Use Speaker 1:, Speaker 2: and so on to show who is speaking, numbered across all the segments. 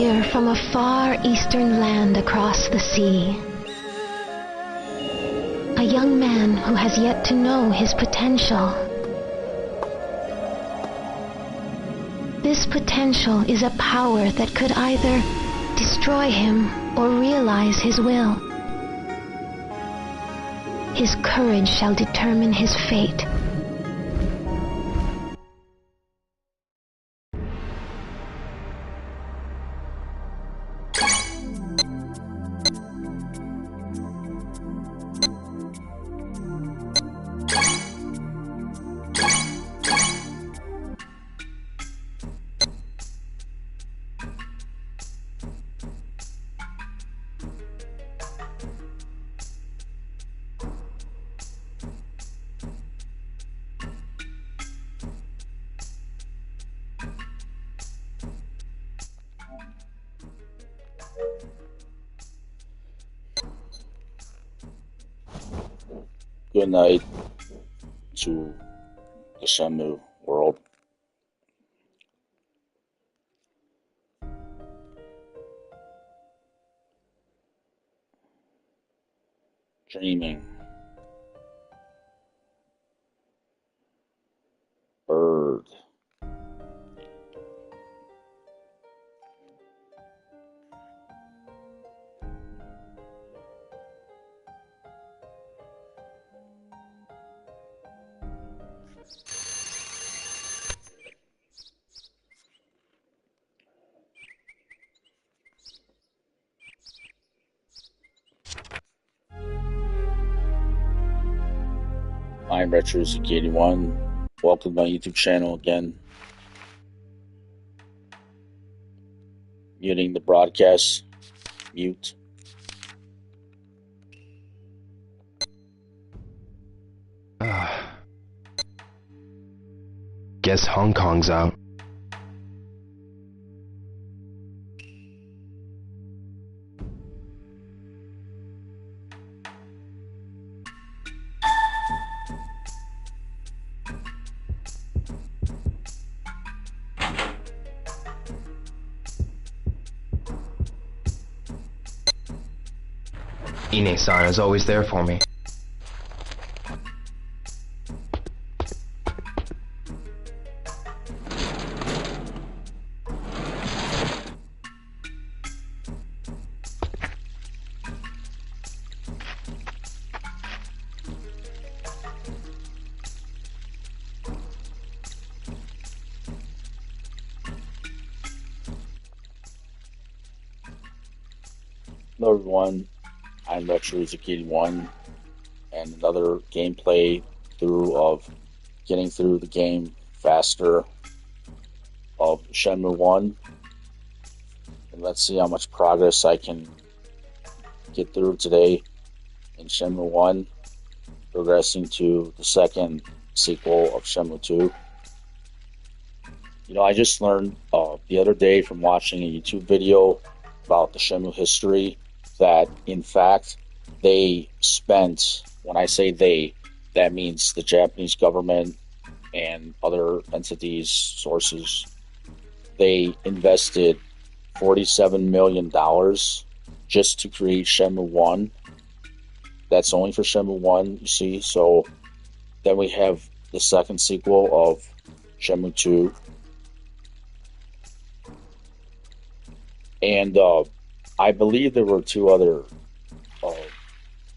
Speaker 1: here from a far eastern land across the sea. A young man who has yet to know his potential. This potential is a power that could either destroy him or realize his will. His courage shall determine his fate.
Speaker 2: Good night to the Shenmue world. Dreaming. Bird. I'm RetroZuki81. Welcome to my YouTube channel again. Muting the broadcast. Mute.
Speaker 3: Guess Hong Kong's out. Ine-san is always there for me.
Speaker 2: Hello everyone, I'm RetroZuki81, and another gameplay through of getting through the game faster of Shenmue 1. And let's see how much progress I can get through today in Shenmue 1, progressing to the second sequel of Shenmue 2. You know, I just learned the other day from watching a YouTube video about the Shenmue history that, in fact, they spent, when I say they, that means the Japanese government and other entities, sources, they invested $47 million just to create Shenmue 1. That's only for Shenmue 1, you see. So then we have the second sequel of Shenmue 2. And I believe there were two other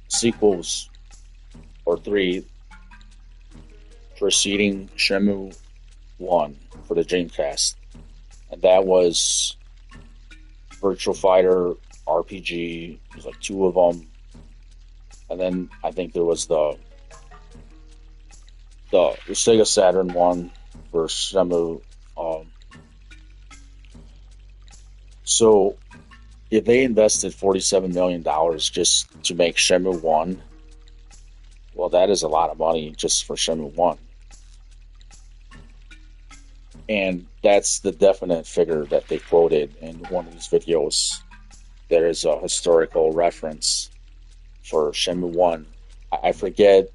Speaker 2: sequels, or three, preceding Shenmue 1 for the Dreamcast. And that was Virtual Fighter RPG. There's like two of them. And then I think there was the Sega Saturn one for Shenmue. So if they invested $47 million just to make Shenmue 1, well, that is a lot of money just for Shenmue 1. And that's the definite figure that they quoted in one of these videos. There is a historical reference for Shenmue 1. I forget,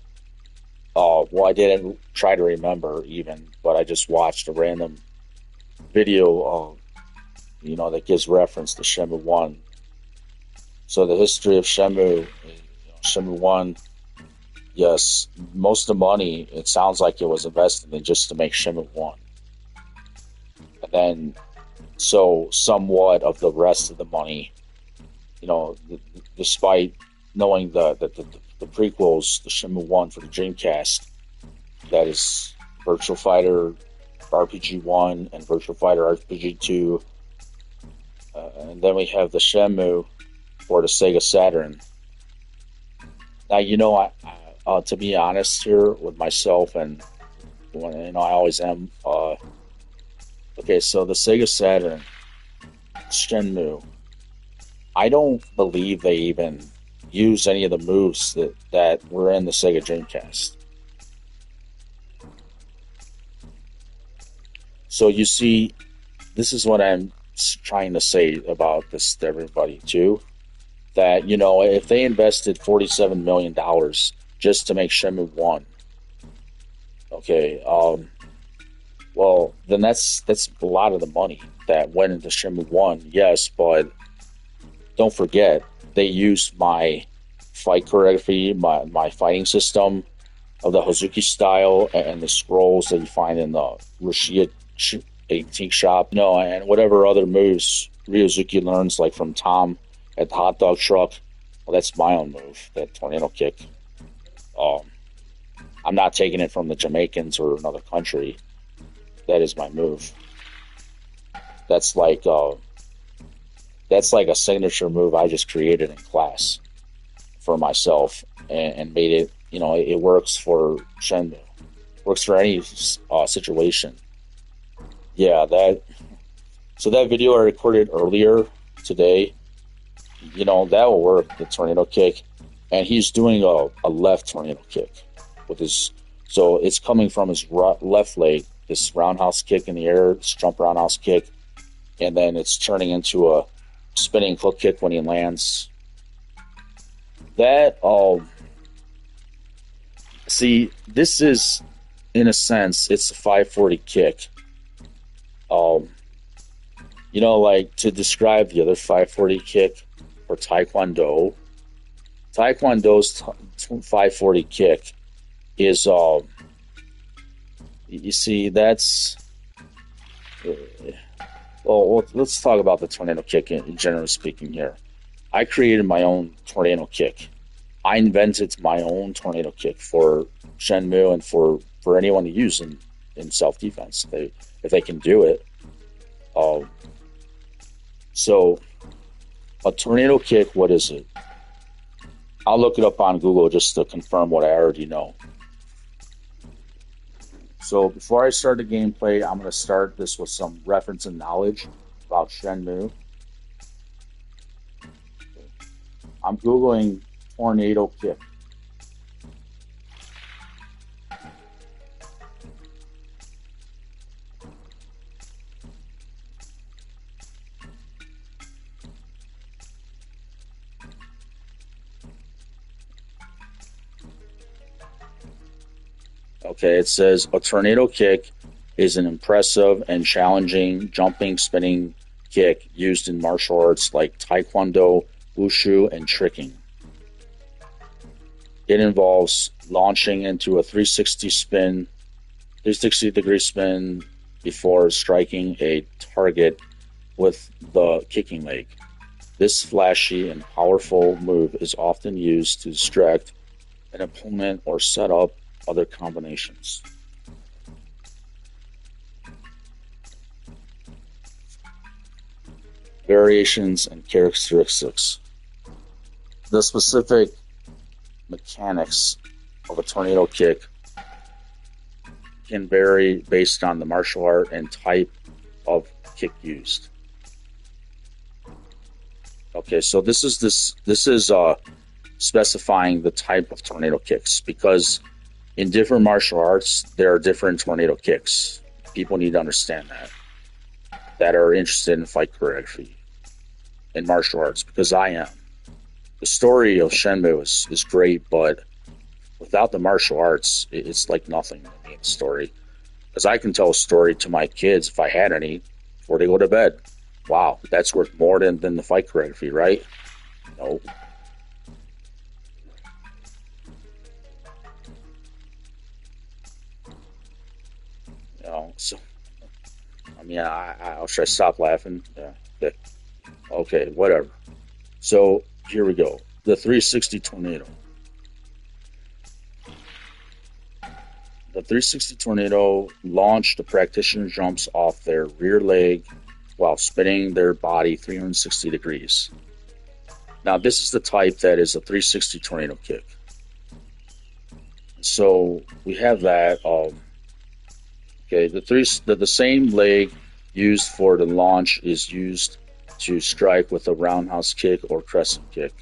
Speaker 2: I didn't try to remember even, but I just watched a random video that gives reference to Shenmue 1. So the history of Shenmue, Shenmue 1, yes, most of the money, it sounds like it was invested in just to make Shenmue 1. And then, so somewhat of the rest of the money, despite knowing the prequels, the Shenmue 1 for the Dreamcast, that is Virtual Fighter RPG 1 and Virtual Fighter RPG 2. And then we have the Shenmue for the Sega Saturn. Now, to be honest here with myself, and I always am. Okay, so the Sega Saturn, Shenmue, I don't believe they even use any of the moves that were in the Sega Dreamcast. So you see, this is what I'm trying to say about this to everybody too. That, if they invested $47 million just to make Shenmue 1, okay, well, then that's a lot of the money that went into Shenmue 1, yes, but don't forget, they used my fight choreography, my fighting system of the Hazuki style and the scrolls that you find in the Rashia antique shop, and whatever other moves Ryozuki learns, like from Tom at the hot dog truck. Well, that's my own move, that tornado kick. I'm not taking it from the Jamaicans or another country. That is my move. That's like a signature move I just created in class for myself and made it. It works for Shenmue. Works for any situation. Yeah, so that video I recorded earlier today, that will work, the tornado kick. And he's doing a left tornado kick with so it's coming from his left leg, this roundhouse kick in the air, this jump roundhouse kick, and then it's turning into a spinning hook kick when he lands. That, see, this is, in a sense, it's a 540 kick. Like to describe the other 540 kick for Taekwondo's 540 kick is, you see, that's, well, let's talk about the tornado kick generally speaking here. I created my own tornado kick. I invented my own tornado kick for Shenmue and for anyone to use in self-defense if they can do it. So a tornado kick, what is it? I'll look it up on Google just to confirm what I already know. So before I start the gameplay, I'm going to start this with some reference and knowledge about Shenmue. I'm Googling tornado kick. Okay, it says a tornado kick is an impressive and challenging jumping, spinning kick used in martial arts like Taekwondo, Wushu, and tricking. It involves launching into a 360-degree spin before striking a target with the kicking leg. This flashy and powerful move is often used to distract an opponent or set up other combinations. Variations and characteristics. The specific mechanics of a tornado kick can vary based on the martial art and type of kick used. Okay, so this is specifying the type of tornado kicks, because in different martial arts there are different tornado kicks. People need to understand that are interested in fight choreography in martial arts, because I am. The story of Shenmue is great, but without the martial arts, it's like nothing to me, the story. Because I can tell a story to my kids, if I had any, before they go to bed. Wow, that's worth more than the fight choreography, right? No. So I mean, should I stop laughing? Yeah. Okay. Okay, whatever. So here we go. The 360 tornado. The 360 tornado launched. The practitioner jumps off their rear leg while spinning their body 360 degrees. Now, this is the type that is a 360 tornado kick. So we have that. Okay, the same leg used for the launch is used to strike with a roundhouse kick or crescent kick.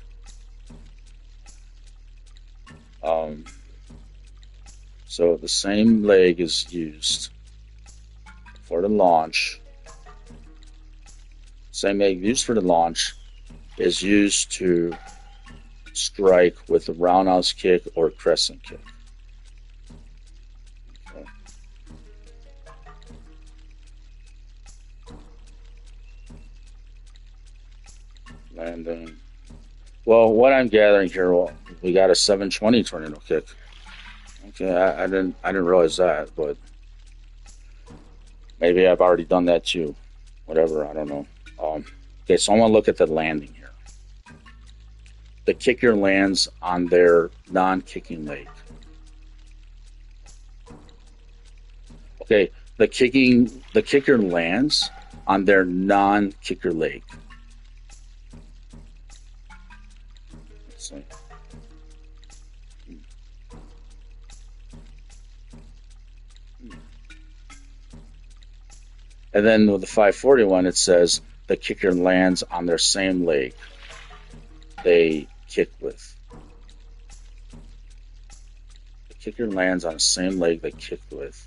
Speaker 2: So the same leg is used for the launch. Same leg used for the launch is used to strike with a roundhouse kick or crescent kick. Okay. Landing. Well, what I'm gathering here, we got a 720 tornado kick. Okay, I didn't realize that, but maybe I've already done that too. Whatever, I don't know. Okay, so I want to look at the landing here. The kicker lands on their non-kicking leg. Okay, the kicker lands on their non-kicker leg. Let's see. And then with the 541, it says the kicker lands on their same leg they kick with. The kicker lands on the same leg they kicked with,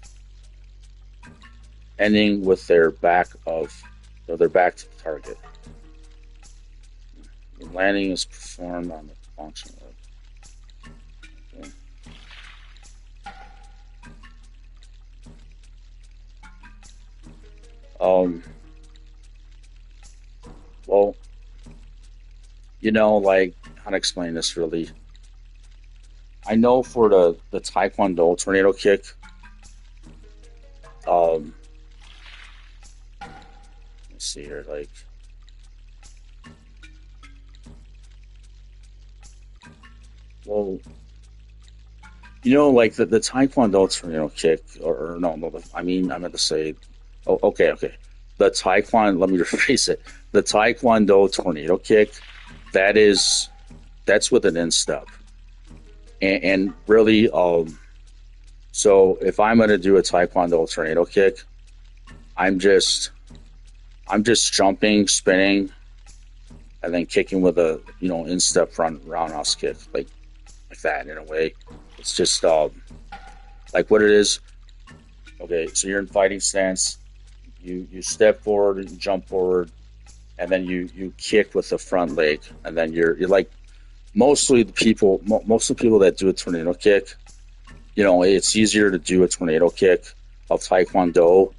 Speaker 2: ending with their back to the target. The landing is performed on the launching leg. Okay. Well, like, how to explain this really? I know for the Taekwondo tornado kick, let's see here, like, well, like the Taekwondo tornado kick, or no, I meant to say, oh, okay. The Taekwondo, let me rephrase it. The Taekwondo tornado kick, that's with an instep. And really, so if I'm going to do a Taekwondo tornado kick, I'm just jumping, spinning, and then kicking with a, instep front roundhouse kick, like that in a way. It's just, like what it is. Okay, so you're in fighting stance. You step forward, you jump forward, and then you kick with the front leg, and then you're like most of the people that do a tornado kick, it's easier to do a tornado kick of Taekwondo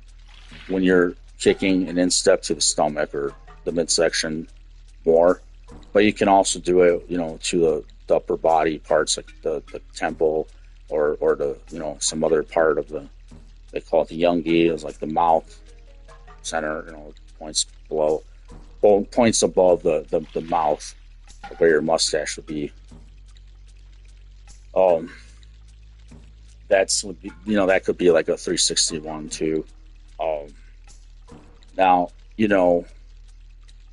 Speaker 2: when you're kicking an instep to the stomach or the midsection more, but you can also do it, to the upper body parts like the temple or the some other part of they call it the yungi, it's like the mouth center, points points above the mouth where your mustache would be. That could be like a 361 too. Now,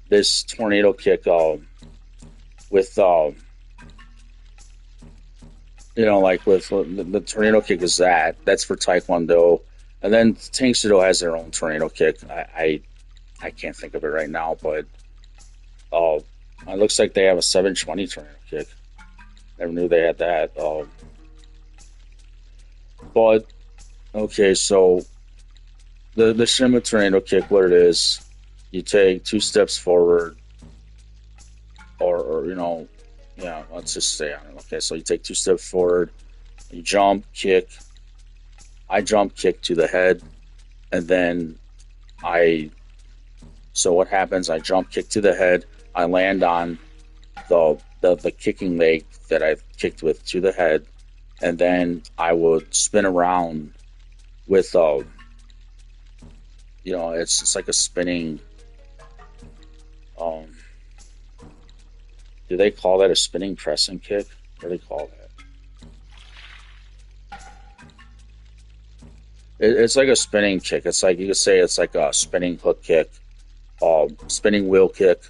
Speaker 2: this tornado kick, with like with the tornado kick is that's for Taekwondo, and then Tank Sudo has their own tornado kick. I can't think of it right now, but it looks like they have a 720 tornado kick. Never knew they had that. But okay, so the Shenmue tornado kick, what it is, you take 2 steps forward, or let's just stay on it. Okay, so you take 2 steps forward, you jump, kick. I jump, kick to the head, and then I So what happens? I jump kick to the head. I land on the kicking leg that I've kicked with to the head, and then I would spin around with it's like a spinning. Do they call that a spinning pressing kick? What do they call that? It's like a spinning kick. It's like you could say it's like a spinning hook kick, spinning wheel kick.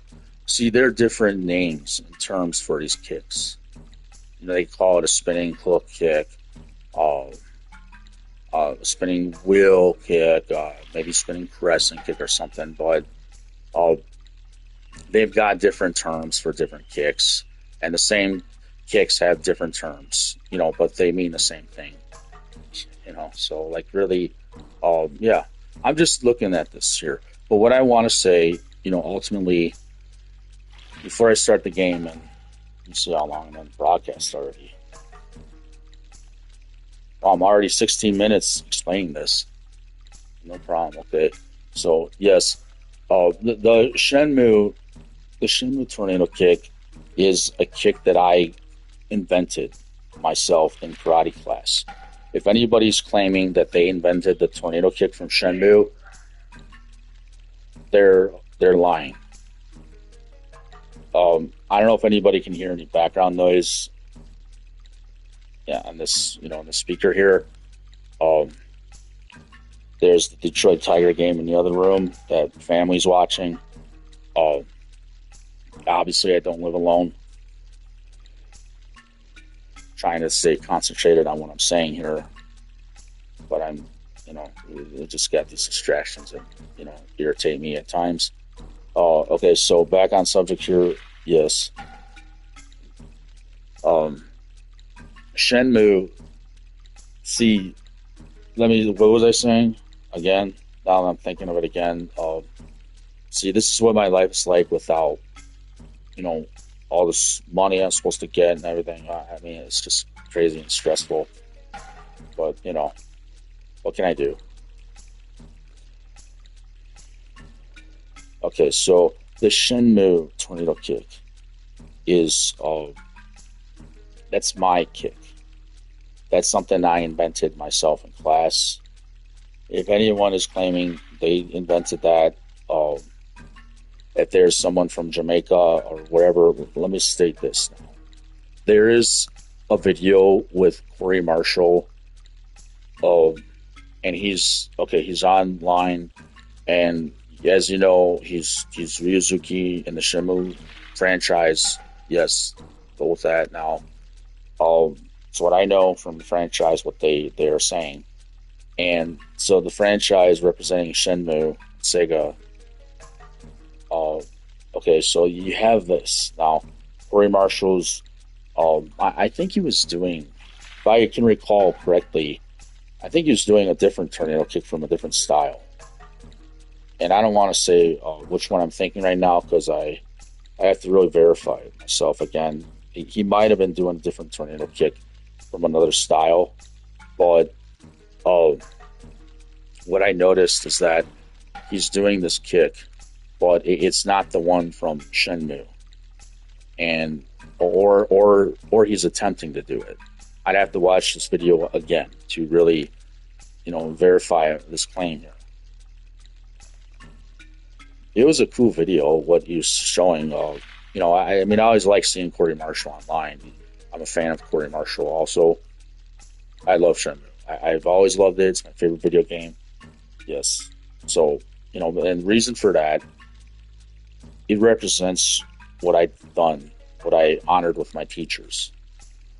Speaker 2: See, there are different names and terms for these kicks. They call it a spinning hook kick, spinning wheel kick, maybe spinning pressing kick or something. But they've got different terms for different kicks, and the same kicks have different terms, but they mean the same thing, So, like, really, yeah, I'm just looking at this here. But what I want to say, ultimately, before I start the game, and you see how long I'm on broadcast already. I'm already 16 minutes explaining this. No problem. Okay, so yes, the Shenmue tornado kick is a kick that I invented myself in karate class. If anybody's claiming that they invented the tornado kick from Shenmue, they're lying. I don't know if anybody can hear any background noise. Yeah, on this, on the speaker here. There's the Detroit Tiger game in the other room that family's watching. Obviously, I don't live alone. Trying to stay concentrated on what I'm saying here, but I'm, just got these distractions that, irritate me at times. Okay, so back on subject here. Yes. Shenmue. See, what was I saying? Again, now I'm thinking of it again. See, this is what my life is like without, all this money I'm supposed to get and everything. I mean, it's just crazy and stressful. But, what can I do? Okay, so the Shenmue tornado kick is, that's my kick. That's something I invented myself in class. If anyone is claiming they invented that, if there's someone from Jamaica or wherever, let me state this now. There is a video with Corey Marshall, and he's online, and as you know, he's Ryuzuki in the Shenmue franchise. Yes, go with that now. So what I know from the franchise, what they are saying, and so the franchise representing Shenmue, Sega. Okay, so you have this now. Corey Marshall's. I think he was doing, if I can recall correctly, I think he was doing a different tornado kick from a different style. And I don't want to say which one I'm thinking right now because I have to really verify it myself again. He might have been doing a different tornado kick from another style, but what I noticed is that he's doing this kick, but it's not the one from Shenmue, and or he's attempting to do it. I'd have to watch this video again to really, verify this claim here. It was a cool video, what he was showing. I always like seeing Corey Marshall online. I'm a fan of Corey Marshall also. I love Shenmue. I've always loved it. It's my favorite video game. Yes. So, and reason for that, it represents what I've done, what I honored with my teachers.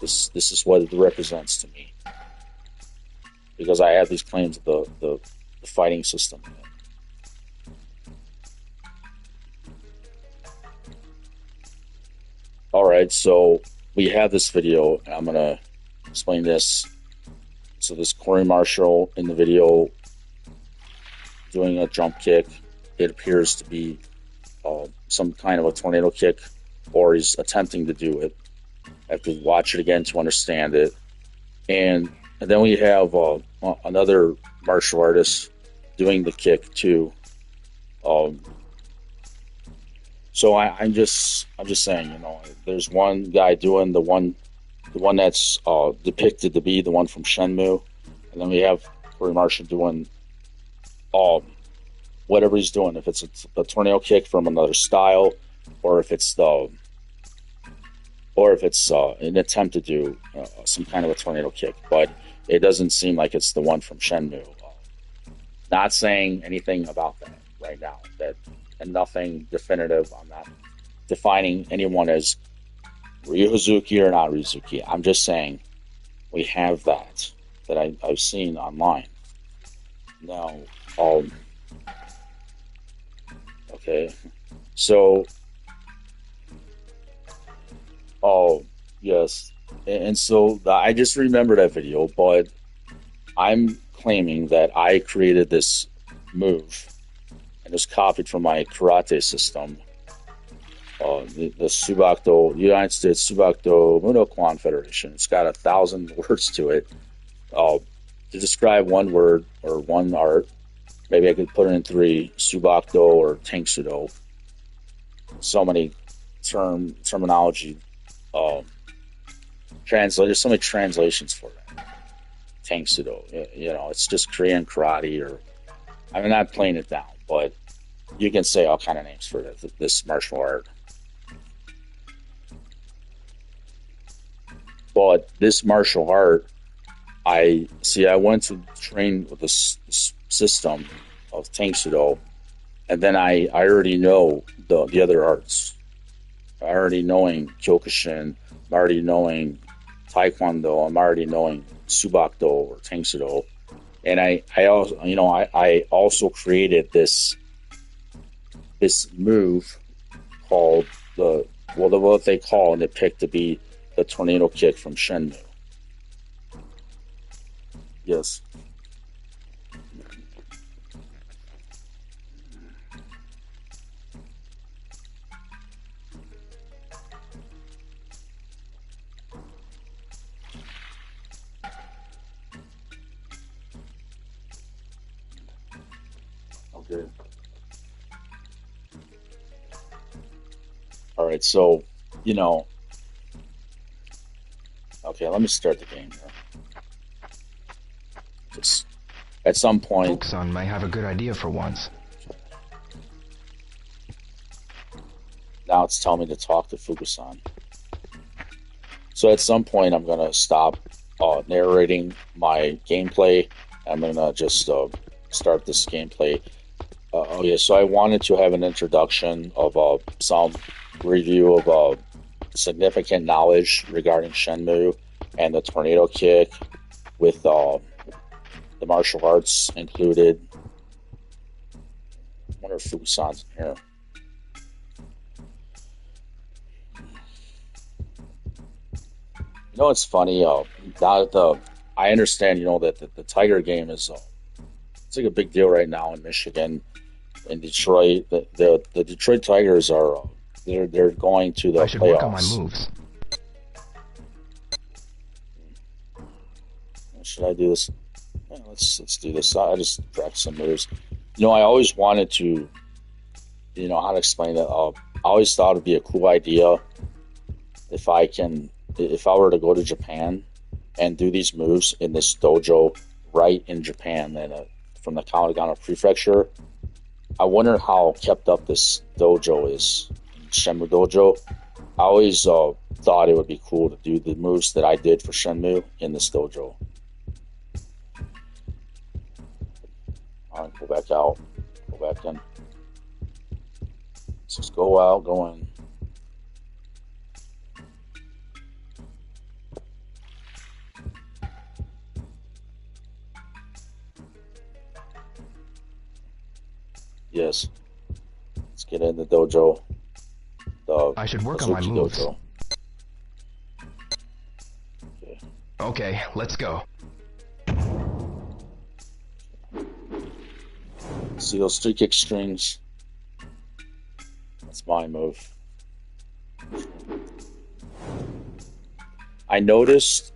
Speaker 2: This is what it represents to me. Because I have these claims of the fighting system. Alright, so we have this video, and I'm going to explain this. So this Corey Marshall in the video doing a jump kick. It appears to be some kind of a tornado kick, or he's attempting to do it. I have to watch it again to understand it. And then we have another martial artist doing the kick too. So I'm just saying, there's one guy doing the one that's depicted to be the one from Shenmue, and then we have Corey Marshall doing um whatever he's doing. If it's a tornado kick from another style, or if it's the or if it's an attempt to do some kind of a tornado kick, but it doesn't seem like it's the one from Shenmue. Not saying anything about that right now. That and nothing definitive. I'm not defining anyone as Ryu Hazuki or not Ryuzuki. I'm just saying we have that I've seen online. Now, okay, so oh yes, and so I just remember that video, but I'm claiming that I created this move and it's copied from my karate system, the Subakdo United States Subakdo Muno Kwan Federation. It's got 1,000 words to it. To describe one word or one art, maybe I could put it in three: Subakdo or Tanksudo. So many terminology. There's so many translations for that. Tanksudo. It's just Korean karate, or I'm not playing it down, but you can say all kind of names for this martial art. But this martial art, I went to train with this system of Tanksudo, and then I already know the other arts. I already knowing Kyokushin, I'm already knowing Taekwondo, I'm already knowing Subakdo or Tanksudo, and I also I also created this move called what they call and depict to be the tornado kick from Shenmue. Yes. Okay. All right. So, you know, okay. Let me start the game here. Just at some point.
Speaker 3: Fukusan may have a good idea for once.
Speaker 2: Now it's telling me to talk to Fukusan. So at some point, I'm gonna stop narrating my gameplay. I'm gonna just start this gameplay. Oh yeah, so I wanted to have an introduction of some review of significant knowledge regarding Shenmue and the tornado kick, with the martial arts included. I wonder if Fukusan's in here. It's funny. I understand. That the Tiger game is it's like a big deal right now in Michigan, in Detroit. The Detroit Tigers are they're going to the
Speaker 3: I should
Speaker 2: playoffs.
Speaker 3: work on my moves.
Speaker 2: Should I do this? Yeah, let's do this. I just practice some moves. I always wanted to, how to explain it. I always thought it'd be a cool idea if I were to go to Japan and do these moves in this dojo right in Japan, and from the Kanagawa Prefecture. I wonder how kept up this dojo is, Shenmue Dojo. I always thought it would be cool to do the moves that I did for Shenmue in this dojo. Alright, go back out, go back in. Let's just go out, go in. Yes. Let's get in the dojo.
Speaker 3: I should work on my moves.
Speaker 2: Dojo.
Speaker 3: Okay, let's go.
Speaker 2: See those 3 kick strings? That's my move. I noticed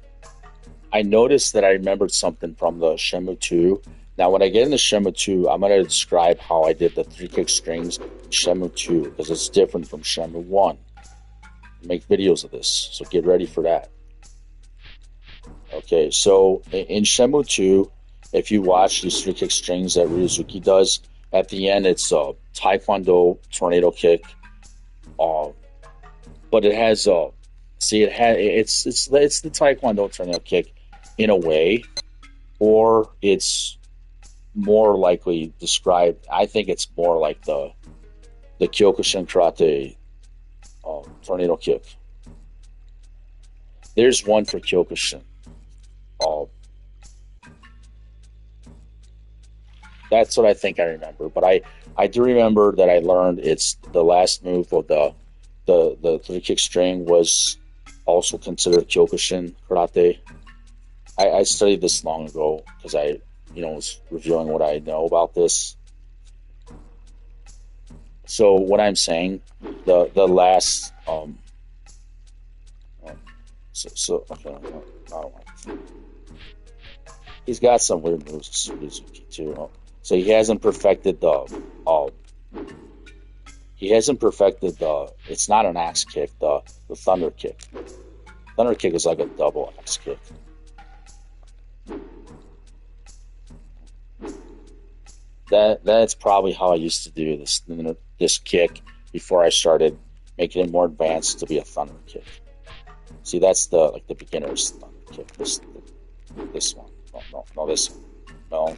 Speaker 2: that I remembered something from the Shenmue 2. Now, when I get into Shenmue 2, I'm going to describe how I did the 3-kick strings in Shenmue 2 because it's different from Shenmue 1. I make videos of this, so get ready for that. Okay, so in Shenmue 2, if you watch these 3-kick strings that Ryuzuki does, at the end it's a Taekwondo tornado kick, but it has it's the Taekwondo tornado kick in a way, or it's more likely described. I think it's more like the Kyokushin karate tornado kick. There's one for Kyokushin. That's what I think I remember, but I do remember that I learned it's the last move of the 3-kick string was also considered Kyokushin karate. I studied this long ago because I was reviewing what I know about this. So what I'm saying, the last okay, he's got some weird moves too. So he hasn't perfected it's not an axe kick, the thunder kick. Thunder kick is like a double axe kick. That's probably how I used to do this kick before I started making it more advanced to be a thunder kick. See, that's the beginner's thunder kick. This one. No, this one. No,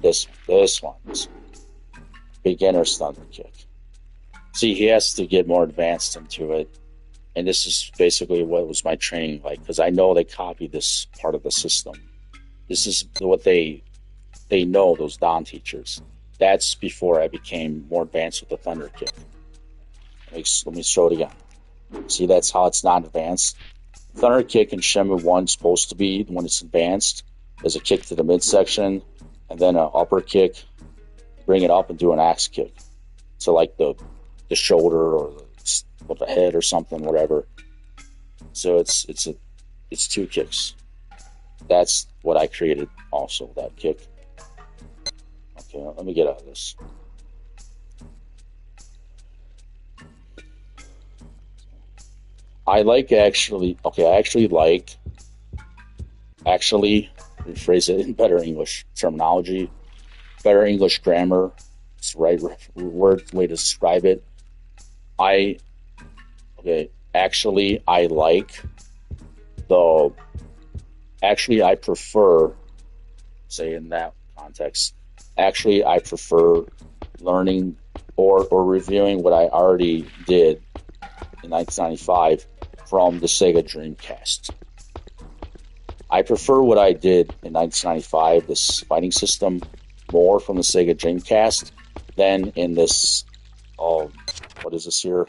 Speaker 2: this one. Beginner's thunder kick. See, he has to get more advanced into it, and this is basically what was my training like, because I know they copied this part of the system. This is what they know, those Dan teachers. That's before I became more advanced with the thunder kick. Let me show it again. See, that's how it's not advanced. Thunder kick in Shenmue 1 is supposed to be, when it's advanced, is a kick to the midsection, and then an upper kick, bring it up and do an axe kick. So like the shoulder or the head or something, whatever. So it's 2 kicks. That's what I created also, that kick. Okay, let me get out of this. Rephrase it in better English terminology, better English grammar. It's the right way to describe it. I prefer, say in that context, I prefer learning or reviewing what I already did in 1995 from the Sega Dreamcast. I prefer what I did in 1995, this fighting system, more from the Sega Dreamcast than in this, what is this here?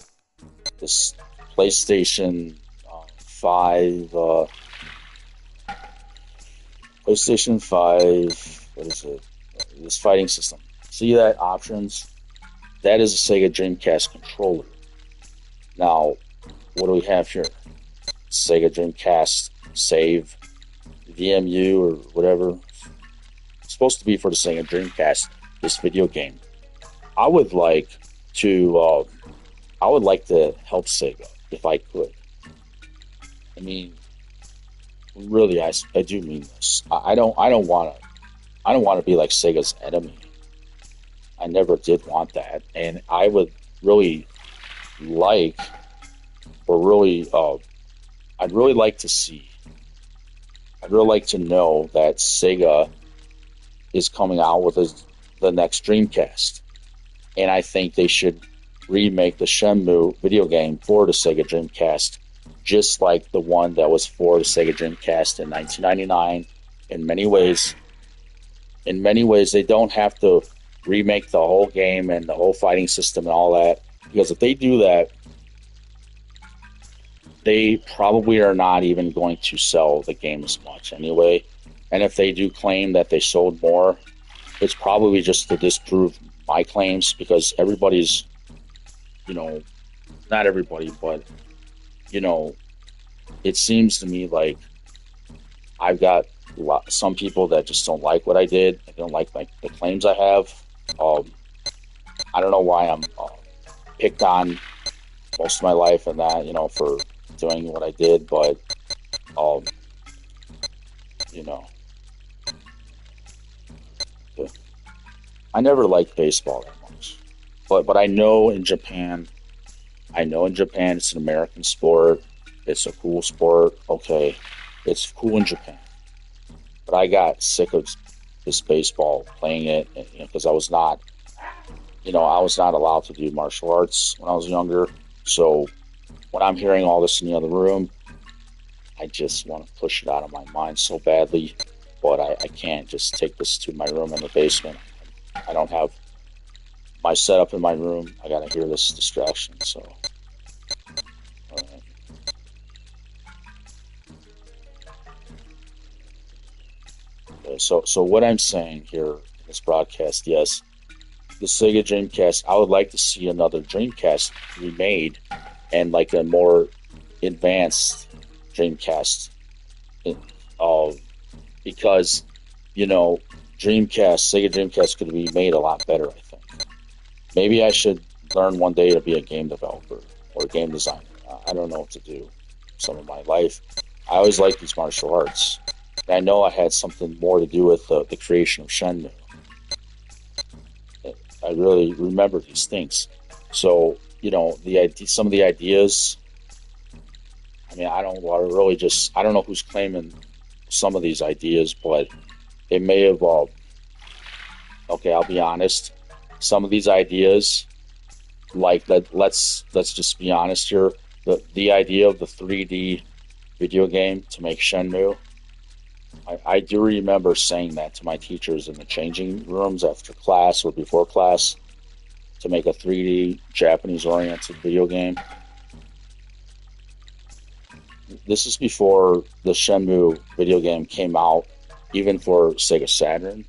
Speaker 2: This PlayStation 5, what is it? This fighting system. See that options? That is a Sega Dreamcast controller. Now, what do we have here? Sega Dreamcast save, VMU or whatever. It's supposed to be for the Sega Dreamcast, this video game. I would like to help Sega if I could. I mean, really, I do mean this. I don't want to be like Sega's enemy. I never did want that, and I would really like, I'd really like to know that Sega is coming out with the next Dreamcast, and I think they should remake the Shenmue video game for the Sega Dreamcast, just like the one that was for the Sega Dreamcast in 1999. In many ways, they don't have to remake the whole game and the whole fighting system and all that, because if they do that, they probably are not even going to sell the game as much anyway. And if they do claim that they sold more, it's probably just to disprove my claims, because everybody's, not everybody, but, it seems to me like I've got some people that just don't like what I did. They don't like the claims I have. I don't know why I'm picked on most of my life and that, for doing what I did, but you know, I never liked baseball that much. But I know in Japan, it's an American sport. It's a cool sport. Okay, it's cool in Japan. But I got sick of this baseball playing it because I was not, I was not allowed to do martial arts when I was younger. So when I'm hearing all this in the other room, I just want to push it out of my mind so badly. But I can't just take this to my room in the basement. I don't have my setup in my room. I got to hear this distraction. So, all right. Okay, so what I'm saying here in this broadcast, yes, the Sega Dreamcast, I would like to see another Dreamcast remade and like a more advanced Dreamcast. Because, Sega Dreamcast could be made a lot better, I think. Maybe I should learn one day to be a game developer or a game designer. I don't know what to do some of my life. I always liked these martial arts. And I know I had something more to do with the creation of Shenmue. I really remember these things. So, some of the ideas, I don't know who's claiming some of these ideas, but it may have, okay, I'll be honest. Some of these ideas, like let's just be honest here. The idea of the 3D video game to make Shenmue, I do remember saying that to my teachers in the changing rooms after class or before class to make a 3D Japanese-oriented video game. This is before the Shenmue video game came out, even for Sega Saturn.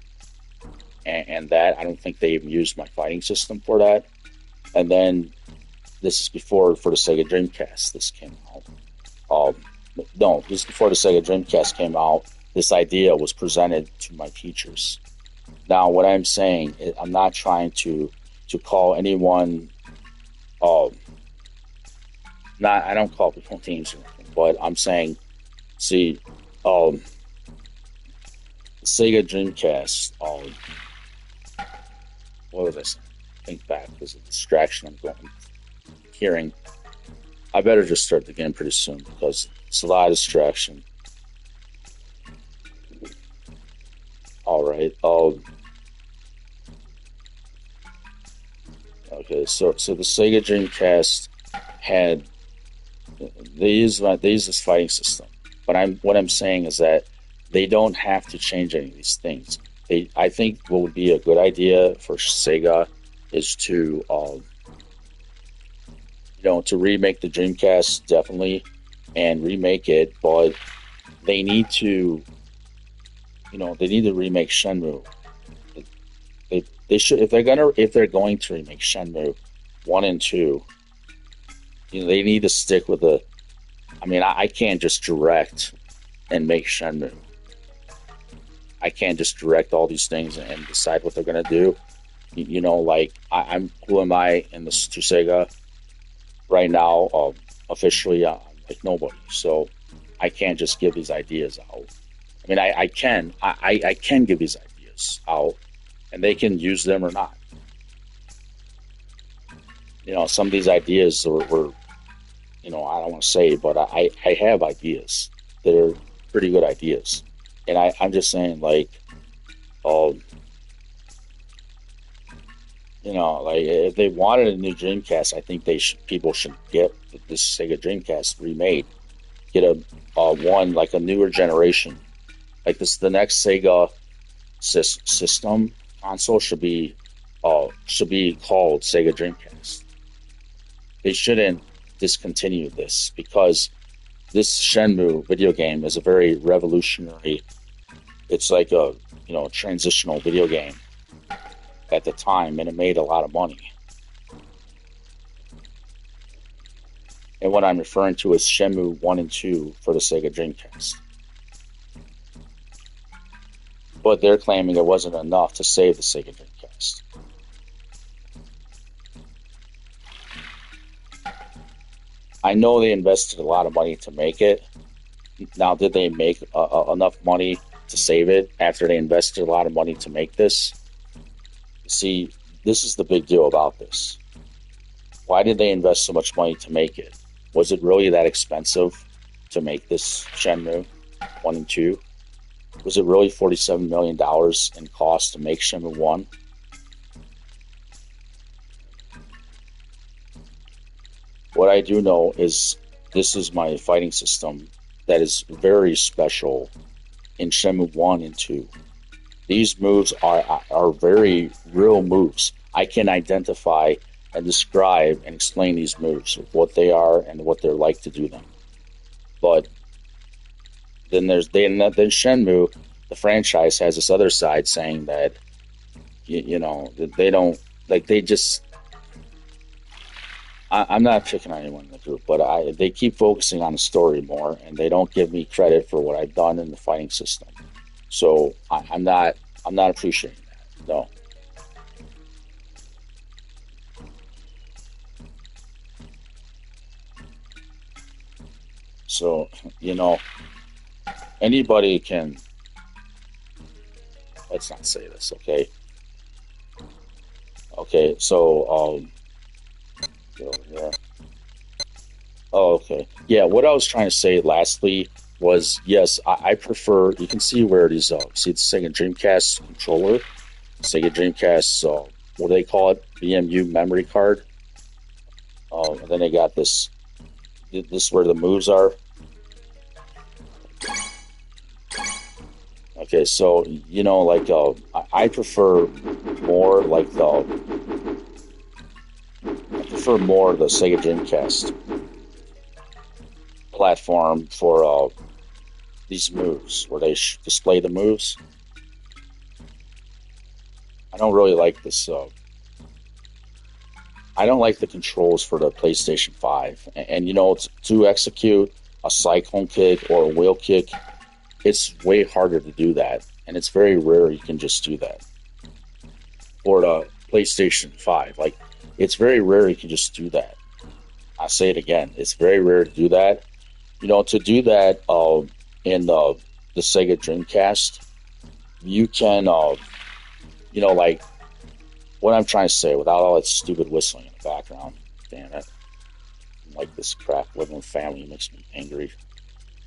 Speaker 2: And that, I don't think they even used my fighting system for that. And then, this is before, for the Sega Dreamcast, this came out. No, this is before the Sega Dreamcast came out. This idea was presented to my teachers. Now, what I'm saying, I'm not trying to call anyone, I don't call people names or anything, but I'm saying, see, the Sega Dreamcast, what was I saying? Think back, there's a distraction I'm hearing. I better just start the game pretty soon because it's a lot of distraction. All right. Okay. So the Sega Dreamcast had they use this fighting system, but what I'm saying is that they don't have to change any of these things. I think what would be a good idea for Sega is to to remake the Dreamcast definitely and remake it, but they need to remake Shenmue. They should if they're going to remake Shenmue 1 and 2, they need to stick with I can't just direct and make Shenmue. I can't just direct all these things and decide what they're going to do. I'm who am I in this to Sega right now? Officially, I'm like nobody. So I can't just give these ideas out. I can give these ideas out, and they can use them or not. Some of these ideas were I don't want to say, but I have ideas that are pretty good ideas. And I'm just saying, if they wanted a new Dreamcast, I think people should get this Sega Dreamcast remade. Get a newer generation. Like the next Sega system console should be called Sega Dreamcast. They shouldn't discontinue this because this Shenmue video game is a very revolutionary. It's like a transitional video game at the time, and it made a lot of money. And what I'm referring to is Shenmue 1 and 2 for the Sega Dreamcast. but they're claiming it wasn't enough to save the Sega Dreamcast. I know they invested a lot of money to make it. Now, did they make enough money to save it after they invested a lot of money to make this? See, this is the big deal about this. Why did they invest so much money to make it? Was it really that expensive to make this Shenmue 1 and 2? Was it really $47 million in cost to make Shenmue 1? What I do know is this is my fighting system that is very special in Shenmue 1 and 2. These moves are very real moves. I can identify and describe and explain these moves, what they are and what they're like to do them. But then then Shenmue, the franchise, has this other side saying that they don't like they just. I'm not picking on anyone in the group, but they keep focusing on the story more, and they don't give me credit for what I've done in the fighting system. So I'm not appreciating that. No. So anybody can. Let's not say this, okay? Okay, so yeah. Oh, okay. Yeah, what I was trying to say lastly was, yes, I prefer, you can see where it is, see the Sega Dreamcast controller, Sega Dreamcast, what do they call it? BMU memory card. And then they got this is where the moves are. Okay, so, I prefer more the Sega Dreamcast platform for these moves, where they display the moves. I don't really like this. I don't like the controls for the PlayStation 5. And to execute a cyclone kick or a wheel kick, it's way harder to do that. And it's very rare you can just do that. For the PlayStation 5. It's very rare you can just do that. I'll say it again. It's very rare to do that. To do that in the Sega Dreamcast, you can, what I'm trying to say without all that stupid whistling in the background. Damn it. This crap. Living with family makes me angry.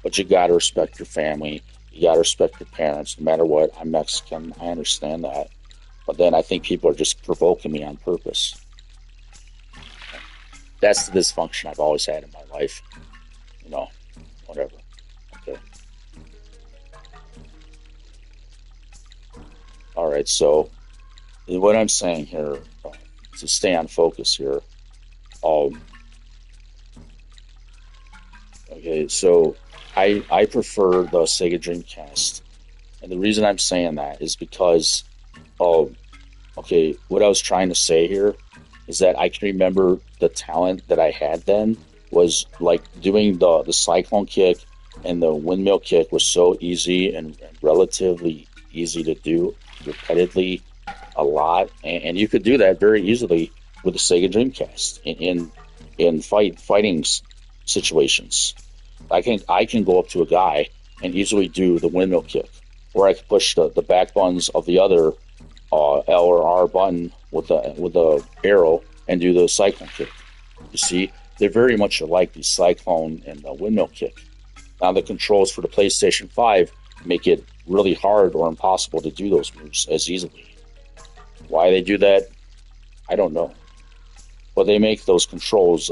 Speaker 2: But you gotta respect your family. You gotta respect your parents, no matter what. I'm Mexican. I understand that. But then I think people are just provoking me on purpose. That's the dysfunction I've always had in my life. Whatever. Okay. All right, so what I'm saying here, to stay on focus here, okay, so I prefer the Sega Dreamcast. And the reason I'm saying that is because, okay, what I was trying to say here is that I can remember the talent that I had then was doing the cyclone kick and the windmill kick was so easy and relatively easy to do repetitively a lot. And you could do that very easily with the Sega Dreamcast in fighting situations. I can go up to a guy and easily do the windmill kick, or I can push the back buttons of the other L or R button with the arrow and do the cyclone kick. You see, they're very much alike, the cyclone and the windmill kick. Now, the controls for the PlayStation 5 make it really hard or impossible to do those moves as easily. Why they do that, I don't know. But they make those controls.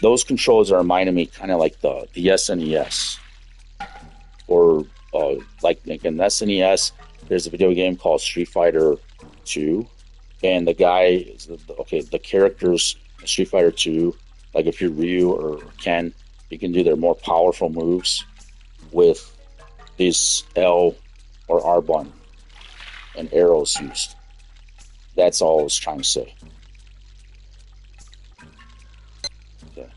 Speaker 2: Those controls are reminding me kind of like the SNES, or in SNES. There's a video game called Street Fighter 2, and the characters in Street Fighter 2, like if you're Ryu or Ken, you can do their more powerful moves with this L or R button and arrows used. That's all I was trying to say. Okay.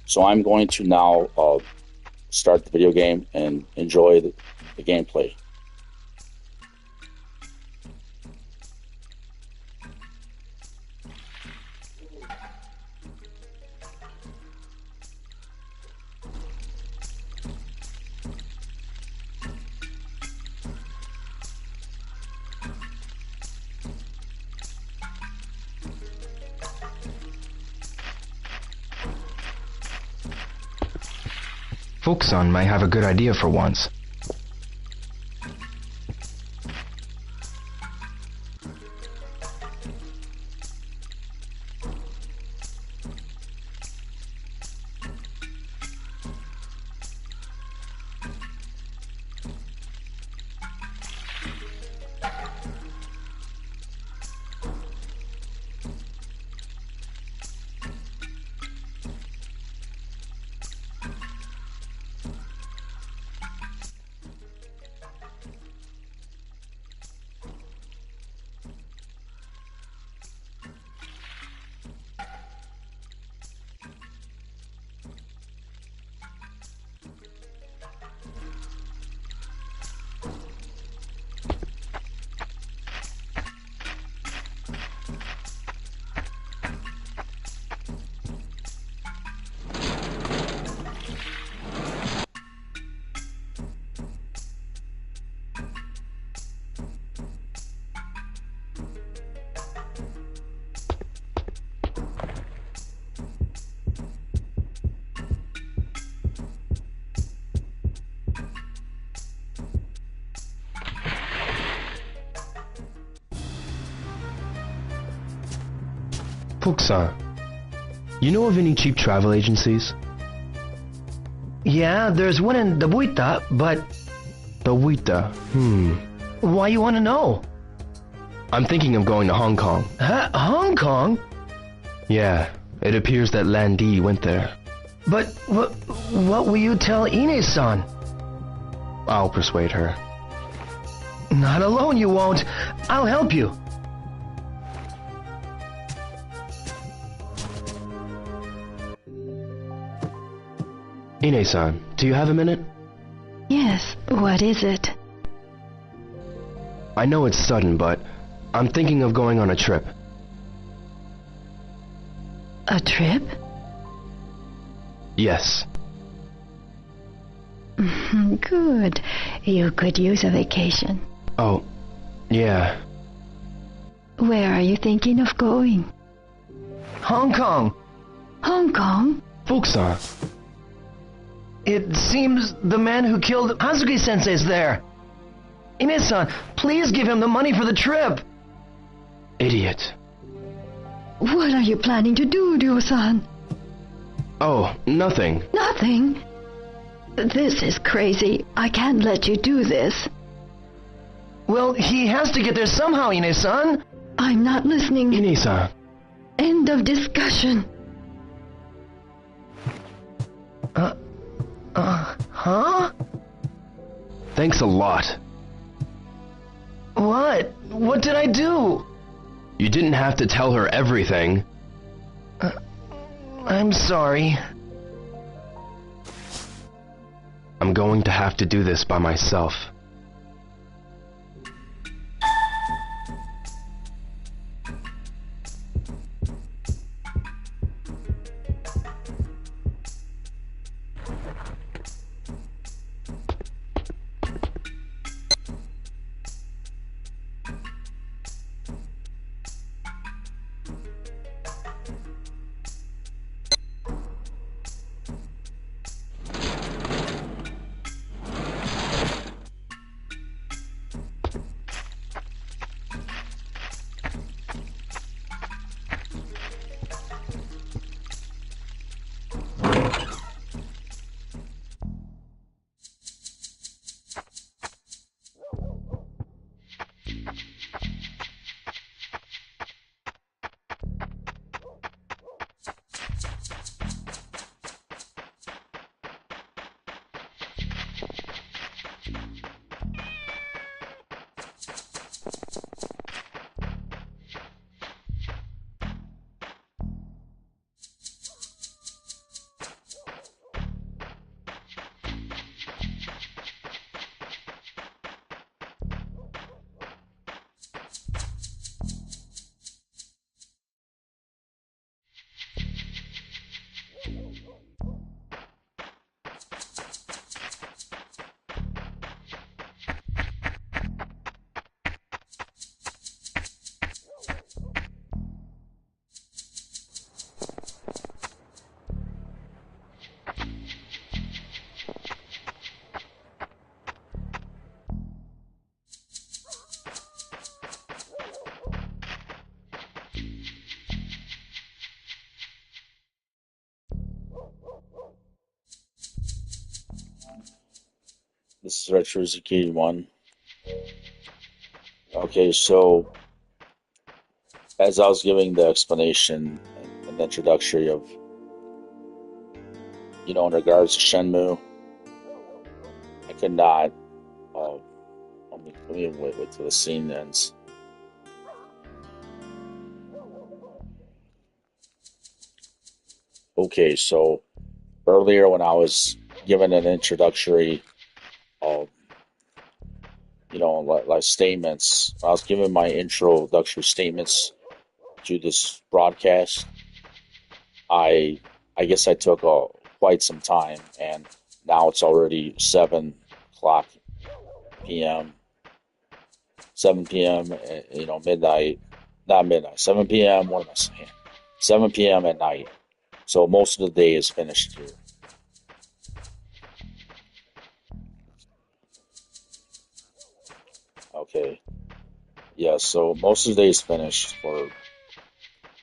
Speaker 2: So I'm going to now start the video game and enjoy the gameplay.
Speaker 3: Fuchsan might have a good idea for once. Fuchsan, you know of any cheap travel agencies?
Speaker 4: Yeah, there's one in Dabuita, but...
Speaker 3: Dabuita?
Speaker 4: Why you want to know?
Speaker 3: I'm thinking of going to Hong Kong.
Speaker 4: Huh? Hong Kong?
Speaker 3: Yeah, it appears that Landy went there.
Speaker 4: But what will you tell Ine-san?
Speaker 3: I'll persuade her.
Speaker 4: Not alone you won't. I'll help you.
Speaker 3: Ine-san, do you have a minute?
Speaker 1: Yes, what is it?
Speaker 3: I know it's sudden, but I'm thinking of going on a trip.
Speaker 1: A trip?
Speaker 3: Yes.
Speaker 1: Good. You could use a vacation.
Speaker 3: Oh, yeah.
Speaker 1: Where are you thinking of going?
Speaker 4: Hong Kong.
Speaker 1: Hong Kong?
Speaker 3: Fuchsan.
Speaker 4: It seems the man who killed Hazuki-sensei is there. Ine-san, please give him the money for the trip.
Speaker 3: Idiot.
Speaker 1: What are you planning to do, Ryo-san?
Speaker 3: Oh, nothing.
Speaker 1: Nothing? This is crazy. I can't let you do this.
Speaker 4: Well, he has to get there somehow, Ine-san.
Speaker 1: I'm not listening.
Speaker 3: Ine-san.
Speaker 1: End of discussion.
Speaker 4: Huh?
Speaker 3: Thanks a lot.
Speaker 4: What? What did I do?
Speaker 3: You didn't have to tell her everything.
Speaker 4: I'm sorry.
Speaker 3: I'm going to have to do this by myself.
Speaker 2: This is Retro Zucchini 1. Okay, so as I was giving the explanation and introductory of, in regards to Shenmue, I could not, uh, let me wait till the scene ends. Okay, so earlier when I was given an introductory, uh, like statements, I was giving my introductory statements to this broadcast. I guess I took quite some time, and now it's already 7 o'clock p.m. 7 p.m. Midnight, not midnight, 7 p.m. What am I saying? 7 p.m. at night. So most of the day is finished here. Okay. Yeah, so most of the day is finished for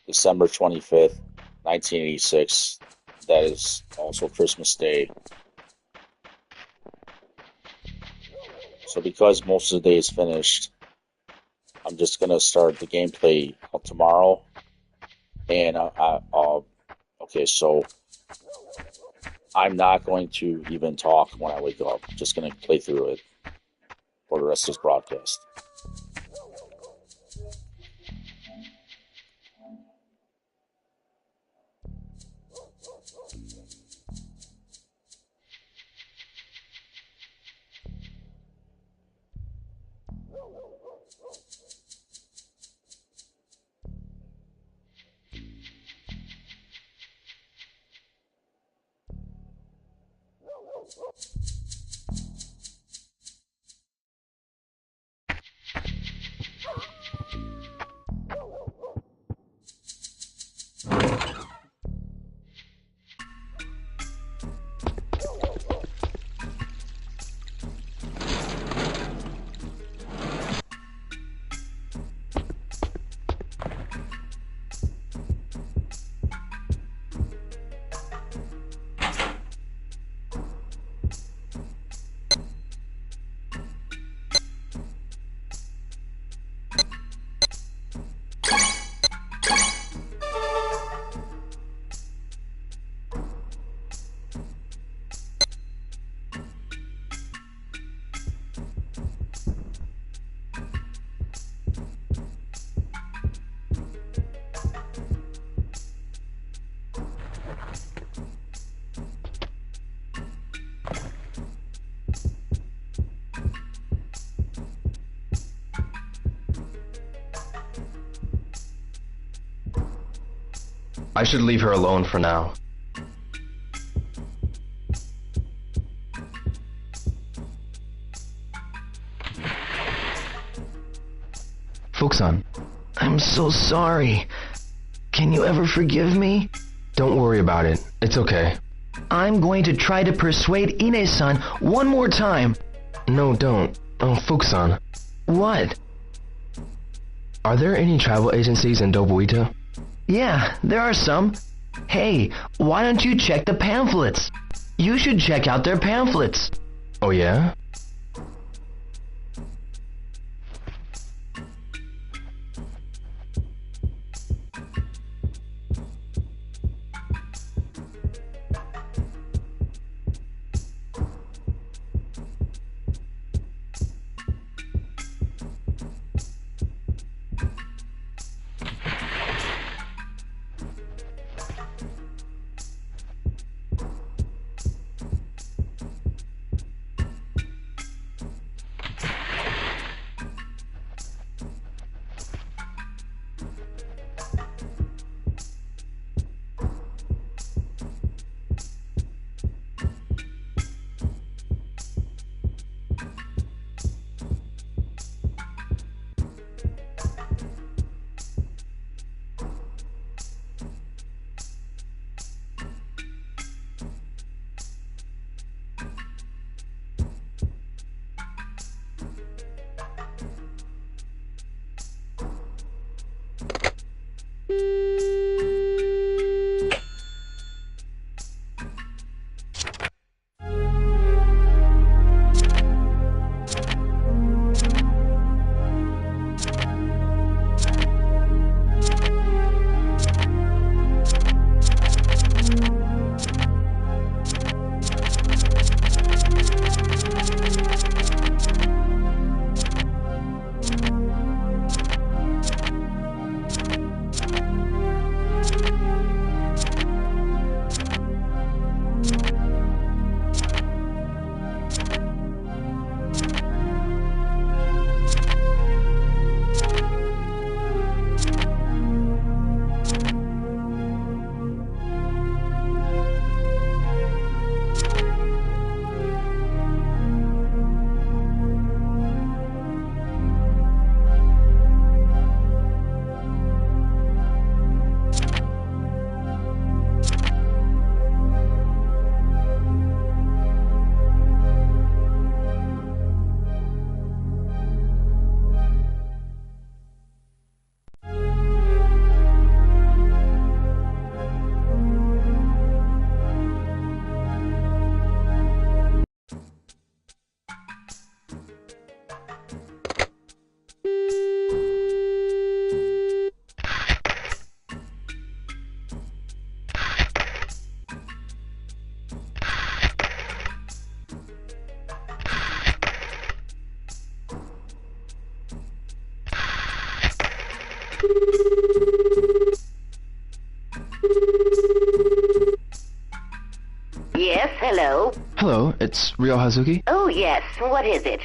Speaker 2: December 25th, 1986. That is also Christmas Day. So because most of the day is finished, I'm just going to start the gameplay tomorrow. And okay, so I'm not going to even talk when I wake up. Just going to play through it for the rest of this broadcast.
Speaker 3: I should leave her alone for now. Fuxan,
Speaker 4: I'm so sorry. Can you ever forgive me?
Speaker 3: don't worry about it. It's okay.
Speaker 4: I'm going to try to persuade Ine-san one more time.
Speaker 3: No, don't. Oh, Fuxan.
Speaker 4: What?
Speaker 3: Are there any travel agencies in Dobuita?
Speaker 4: Yeah, there are some. Hey, why don't you check the pamphlets? You should check out their pamphlets.
Speaker 3: Oh, yeah? Hello, it's Ryo Hazuki.
Speaker 5: Oh, yes. What is it?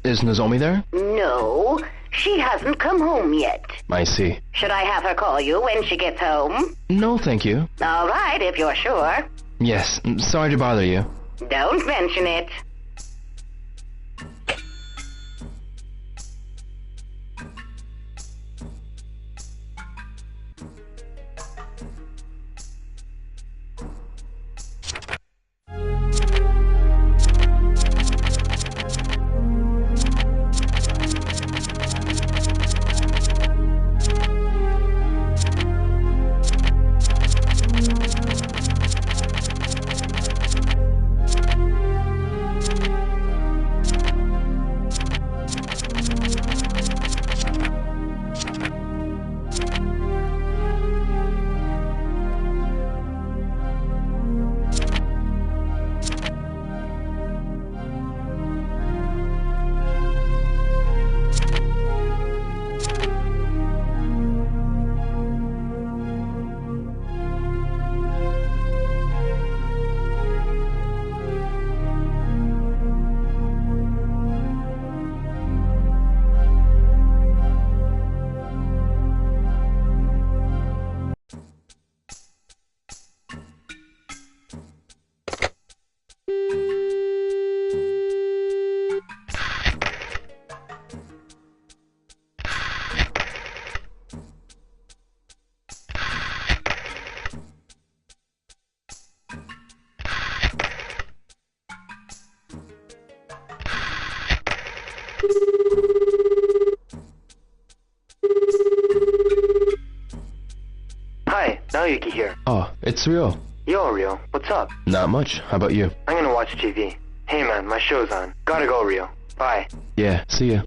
Speaker 3: Is Nozomi there?
Speaker 5: No, she hasn't come home yet.
Speaker 3: I see.
Speaker 5: Should I have her call you when she gets home?
Speaker 3: No, thank you.
Speaker 5: All right, if you're sure.
Speaker 3: Yes, sorry to bother you.
Speaker 5: Don't mention it.
Speaker 6: Hi, Naoyuki here.
Speaker 3: Oh, it's Ryo.
Speaker 6: Yo, Ryo, what's up?
Speaker 3: Not much. How about you?
Speaker 6: I'm gonna watch TV. Hey man, my show's on. Gotta go, Ryo. Bye.
Speaker 3: Yeah, see ya.